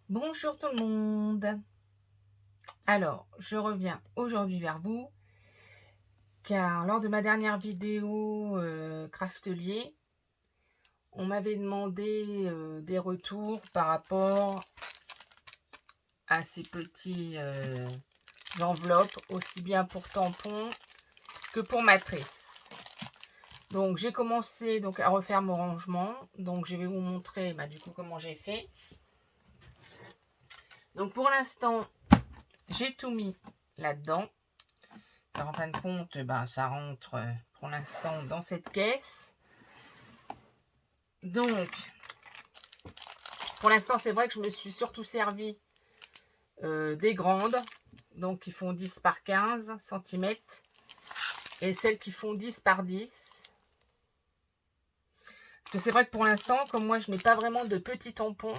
Bonjour tout le monde. Alors, je reviens aujourd'hui vers vous car lors de ma dernière vidéo craftelier, on m'avait demandé des retours par rapport à ces petits enveloppes, aussi bien pour tampons que pour matrices. Donc j'ai commencé donc à refaire mon rangement. Donc je vais vous montrer du coup comment j'ai fait. Donc pour l'instant, j'ai tout mis là-dedans. Alors, en fin de compte, ça rentre pour l'instant dans cette caisse. Donc, pour l'instant, c'est vrai que je me suis surtout servi des grandes, donc qui font 10 par 15 cm, et celles qui font 10 par 10. Parce que c'est vrai que pour l'instant, comme moi, je n'ai pas vraiment de petits tampons,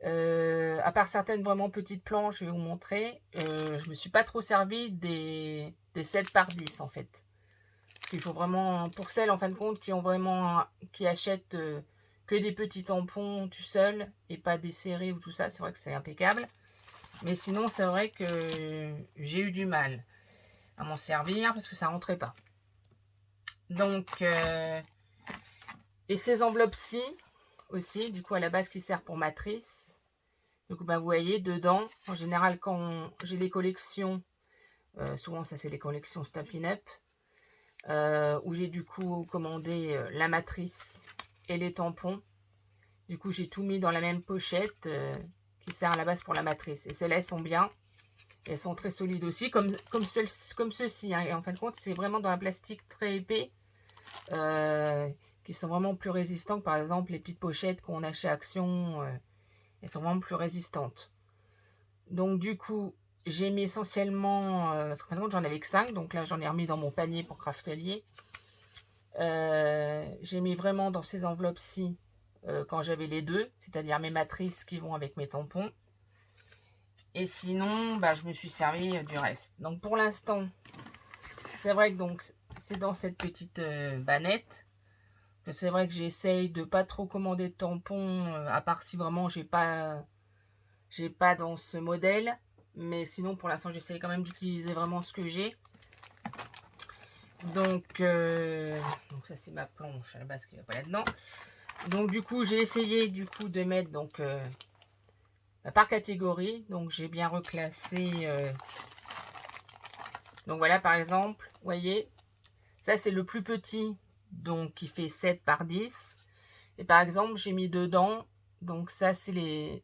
à part certaines vraiment petites planches, je vais vous montrer, je me suis pas trop servi des 7 par 10 en fait. Parce qu'il faut vraiment, pour celles en fin de compte qui achètent que des petits tampons tout seul et pas des séries ou tout ça, c'est vrai que c'est impeccable. Mais sinon, c'est vrai que j'ai eu du mal à m'en servir parce que ça rentrait pas. Donc, et ces enveloppes-ci aussi, du coup à la base qui sert pour matrice. Du coup, vous voyez dedans, en général quand j'ai les collections, souvent ça c'est les collections Stampin' Up, où j'ai du coup commandé la matrice et les tampons. Du coup, j'ai tout mis dans la même pochette qui sert à la base pour la matrice. Et celles-là, elles sont bien. Elles sont très solides aussi, comme ceux-ci. Hein. Et en fin de compte, c'est vraiment dans un plastique très épais qui sont vraiment plus résistants que par exemple les petites pochettes qu'on a chez Action. Elles sont vraiment plus résistantes. Donc du coup, j'ai mis essentiellement, parce qu'en fin de compte, j'en avais que 5. Donc là, j'en ai remis dans mon panier pour Craftelier. J'ai mis vraiment dans ces enveloppes-ci quand j'avais les deux, c'est-à-dire mes matrices qui vont avec mes tampons. Et sinon, je me suis servi du reste. Donc pour l'instant, c'est vrai que donc c'est dans cette petite bannette. C'est vrai que j'essaye de pas trop commander de tampons, à part si vraiment j'ai pas dans ce modèle. Mais sinon, pour l'instant, j'essaye quand même d'utiliser vraiment ce que j'ai. Donc ça c'est ma planche à la base qui va pas là-dedans. Donc du coup j'ai essayé de mettre par catégorie. Donc j'ai bien reclassé. Donc voilà par exemple, vous voyez, ça c'est le plus petit, donc qui fait 7 par 10. Et par exemple j'ai mis dedans, donc ça c'est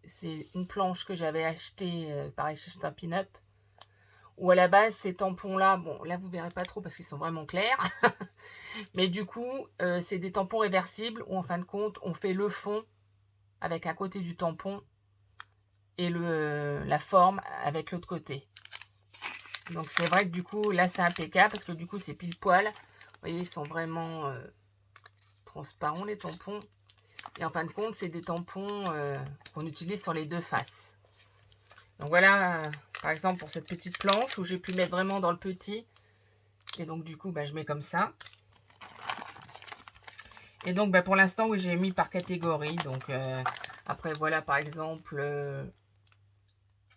une planche que j'avais achetée pareil chez Stampin' Up. Ou à la base ces tampons là, bon là vous verrez pas trop parce qu'ils sont vraiment clairs. Mais du coup, c'est des tampons réversibles où en fin de compte, on fait le fond avec un côté du tampon et la forme avec l'autre côté. Donc c'est vrai que du coup, là c'est impeccable parce que du coup c'est pile poil. Vous voyez, ils sont vraiment transparents les tampons. Et en fin de compte, c'est des tampons qu'on utilise sur les deux faces. Donc voilà, par exemple pour cette petite planche où j'ai pu mettre vraiment dans le petit. Et donc du coup, je mets comme ça. Et donc, pour l'instant, oui, j'ai mis par catégorie. Donc, après, voilà, par exemple,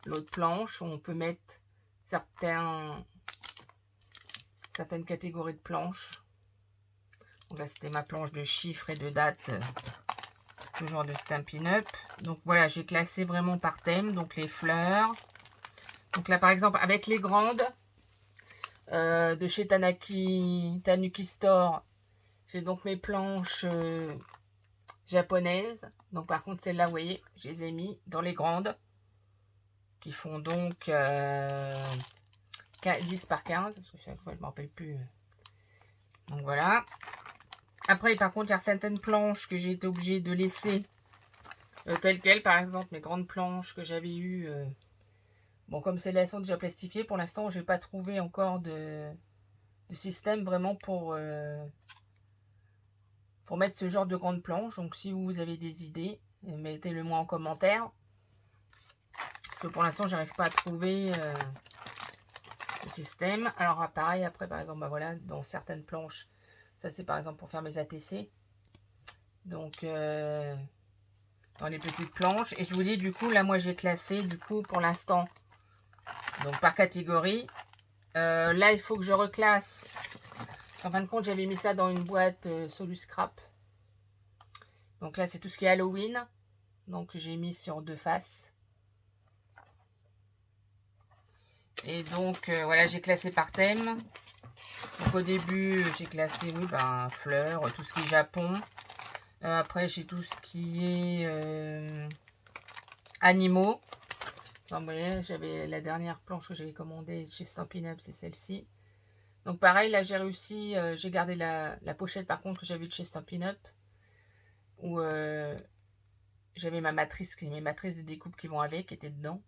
l'autre planche, où on peut mettre certaines catégories de planches. Donc là, c'était ma planche de chiffres et de dates, toujours de Stampin' Up. Donc, voilà, j'ai classé vraiment par thème. Donc, les fleurs. Donc là, par exemple, avec les grandes de chez Tanuki Store, j'ai donc mes planches japonaises. Donc, par contre, celles-là, vous voyez, je les ai mis dans les grandes. Qui font donc 10 par 15, parce que chaque fois je ne me rappelle plus. Donc voilà. Après, par contre, il y a certaines planches que j'ai été obligée de laisser telles quelles. Par exemple, mes grandes planches que j'avais eues. Bon, comme celles-là sont déjà plastifiées, pour l'instant, je n'ai pas trouvé encore de système vraiment pour mettre ce genre de grandes planches. Donc, si vous avez des idées, mettez-le moi en commentaire. Parce que pour l'instant, j'arrive pas à trouver système. Alors pareil, après par exemple, voilà, dans certaines planches, ça c'est par exemple pour faire mes ATC. Donc dans les petites planches. Et je vous dis, du coup, là, moi, j'ai classé, du coup, pour l'instant, donc par catégorie. Là, il faut que je reclasse. En fin de compte, j'avais mis ça dans une boîte Solus Scrap. Donc là, c'est tout ce qui est Halloween. Donc, j'ai mis sur 2 faces. Et donc, voilà, j'ai classé par thème. Donc, au début, j'ai classé, oui, ben, fleurs, tout ce qui est Japon. Après, j'ai tout ce qui est animaux. Donc, vous voyez, j'avais la dernière planche que j'avais commandée chez Stampin' Up, c'est celle-ci. Donc, pareil, là, j'ai réussi, j'ai gardé la pochette, par contre, que j'avais de chez Stampin' Up. Où j'avais ma matrice, mes matrices de découpe qui vont avec, qui étaient dedans.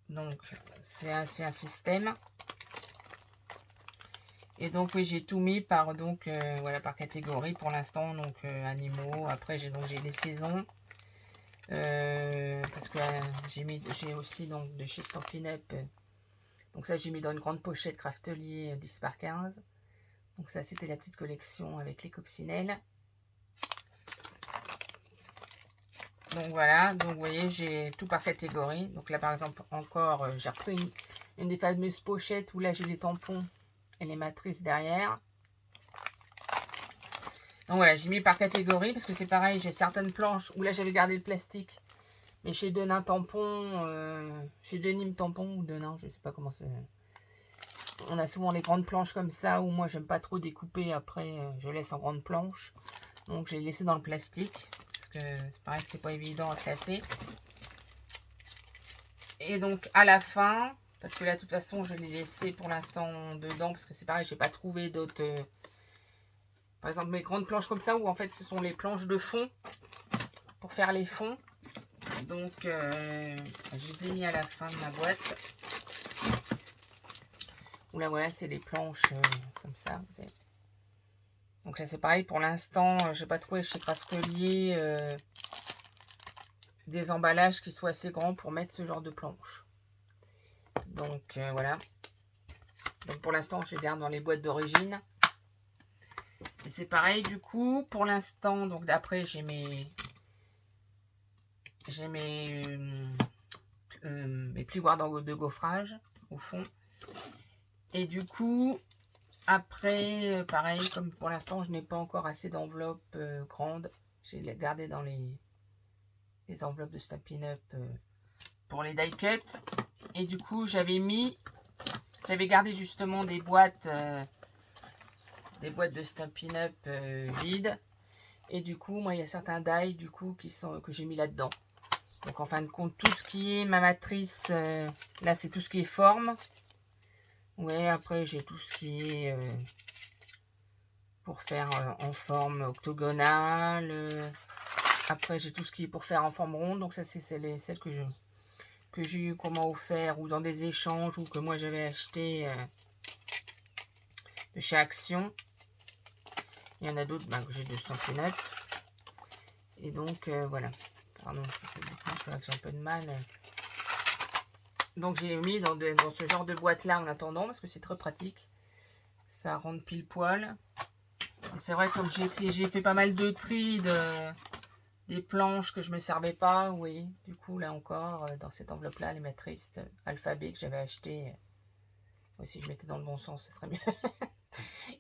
Donc, c'est un système. Et donc, oui, j'ai tout mis par, donc, voilà, par catégorie pour l'instant. Donc, animaux. Après, j'ai les saisons. Parce que j'ai aussi donc, de chez Stampin' Up. Donc, ça, j'ai mis dans une grande pochette Craftelier 10 par 15. Donc, ça, c'était la petite collection avec les coccinelles. Donc voilà, donc vous voyez, j'ai tout par catégorie. Donc là, par exemple, encore, j'ai repris une des fameuses pochettes où là, j'ai les tampons et les matrices derrière. Donc voilà, j'ai mis par catégorie parce que c'est pareil, j'ai certaines planches où là, j'avais gardé le plastique. Mais chez Denain Tampon, chez Denim Tampon ou Denain, je sais pas comment c'est. On a souvent les grandes planches comme ça où moi, j'aime pas trop découper. Après, je laisse en grande planche. Donc j'ai laissé dans le plastique. C'est pareil, c'est pas évident à classer. Et donc à la fin, parce que là de toute façon je l'ai laissé pour l'instant dedans, parce que c'est pareil, j'ai pas trouvé d'autres, par exemple mes grandes planches comme ça, où en fait ce sont les planches de fond, pour faire les fonds. Donc je les ai mis à la fin de ma boîte. Où là voilà, c'est les planches comme ça. Donc là c'est pareil, pour l'instant j'ai pas trouvé chez Craftelier des emballages qui soient assez grands pour mettre ce genre de planches. Donc voilà. Donc pour l'instant, je les garde dans les boîtes d'origine. Et c'est pareil du coup, pour l'instant, donc d'après j'ai mes plioirs de gaufrage au fond. Et du coup, après, pareil, comme pour l'instant, je n'ai pas encore assez d'enveloppes grandes. J'ai gardé dans les enveloppes de Stampin' Up pour les die cut. Et du coup, j'avais gardé justement des boîtes de Stampin' Up vides. Et du coup, moi, il y a certains die du coup que j'ai mis là-dedans. Donc, en fin de compte, tout ce qui est ma matrice, là, c'est tout ce qui est forme. Ouais, après, j'ai tout ce qui est pour faire en forme octogonale. Après, j'ai tout ce qui est pour faire en forme ronde. Donc, ça, c'est celles que j'ai eu comment offert ou dans des échanges ou que moi, j'avais acheté de chez Action. Il y en a d'autres que j'ai de Stampin' Up. Et donc, voilà. Pardon, c'est vrai que j'ai un peu de mal. Donc, j'ai mis dans ce genre de boîte-là en attendant, parce que c'est très pratique. Ça rentre pile poil. C'est vrai que comme j'ai fait pas mal de tri des planches que je ne me servais pas, oui. Du coup, là encore, dans cette enveloppe-là, les matrices alphabet que j'avais acheté. Si je mettais dans le bon sens, ce serait mieux.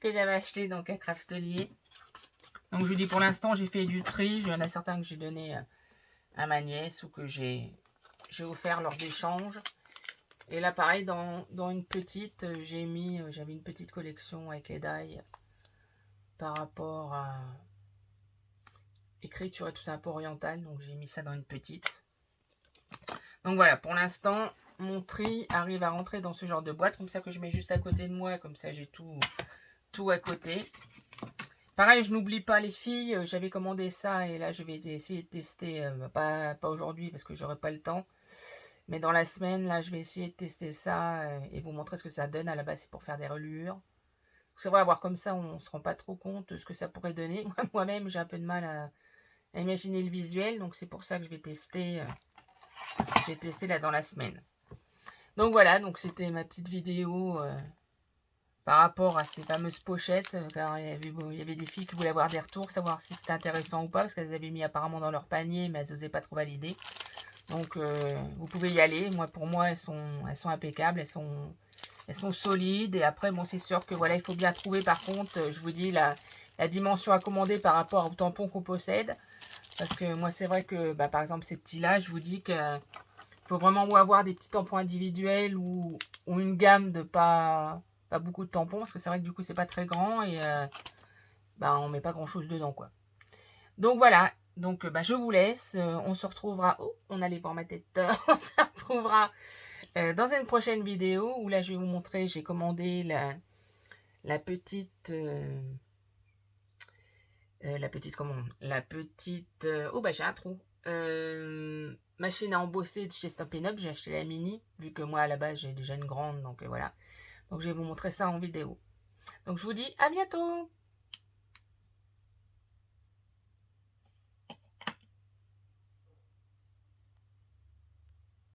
Que j'avais acheté donc à Craftelier. Donc, je vous dis, pour l'instant, j'ai fait du tri. Il y en a certains que j'ai donné à ma nièce ou que j'ai offert lors d'échanges. Et là, pareil, dans une petite, j'avais une petite collection avec les die par rapport à écriture et tout ça un peu oriental. Donc, j'ai mis ça dans une petite. Donc, voilà, pour l'instant, mon tri arrive à rentrer dans ce genre de boîte. Comme ça que je mets juste à côté de moi. Comme ça, j'ai tout à côté. Pareil, je n'oublie pas les filles. J'avais commandé ça et là, je vais essayer de tester. Pas aujourd'hui parce que j'aurai pas le temps. Mais dans la semaine, là, je vais essayer de tester ça et vous montrer ce que ça donne. À la base, c'est pour faire des reliures. C'est vrai, à voir comme ça, on ne se rend pas trop compte de ce que ça pourrait donner. Moi-même, j'ai un peu de mal à imaginer le visuel. Donc, c'est pour ça que je vais tester. Je vais tester là dans la semaine. Donc, voilà. Donc, c'était ma petite vidéo par rapport à ces fameuses pochettes, car il y avait des filles qui voulaient avoir des retours, savoir si c'était intéressant ou pas, parce qu'elles avaient mis apparemment dans leur panier, mais elles n'osaient pas trop valider. Donc, vous pouvez y aller. Moi, pour moi, elles sont impeccables, elles sont solides. Et après, bon, c'est sûr que voilà, il faut bien trouver, par contre, je vous dis, la dimension à commander par rapport au tampon qu'on possède. Parce que moi, c'est vrai que, bah, par exemple, ces petits-là, je vous dis que faut vraiment ou avoir des petits tampons individuels ou une gamme de pas beaucoup de tampons. Parce que c'est vrai que du coup, c'est pas très grand et bah, on met pas grand-chose dedans, quoi. Donc voilà, donc bah, je vous laisse. On se retrouvera. Oh, on allait voir ma tête. On se retrouvera dans une prochaine vidéo où là, je vais vous montrer. J'ai commandé la petite. La petite commande. La petite. Oh, bah, j'ai un trou. Machine à embosser de chez Stampin' Up. J'ai acheté la mini, vu que moi, à la base, j'ai déjà une grande. Donc voilà. Donc je vais vous montrer ça en vidéo. Donc je vous dis à bientôt!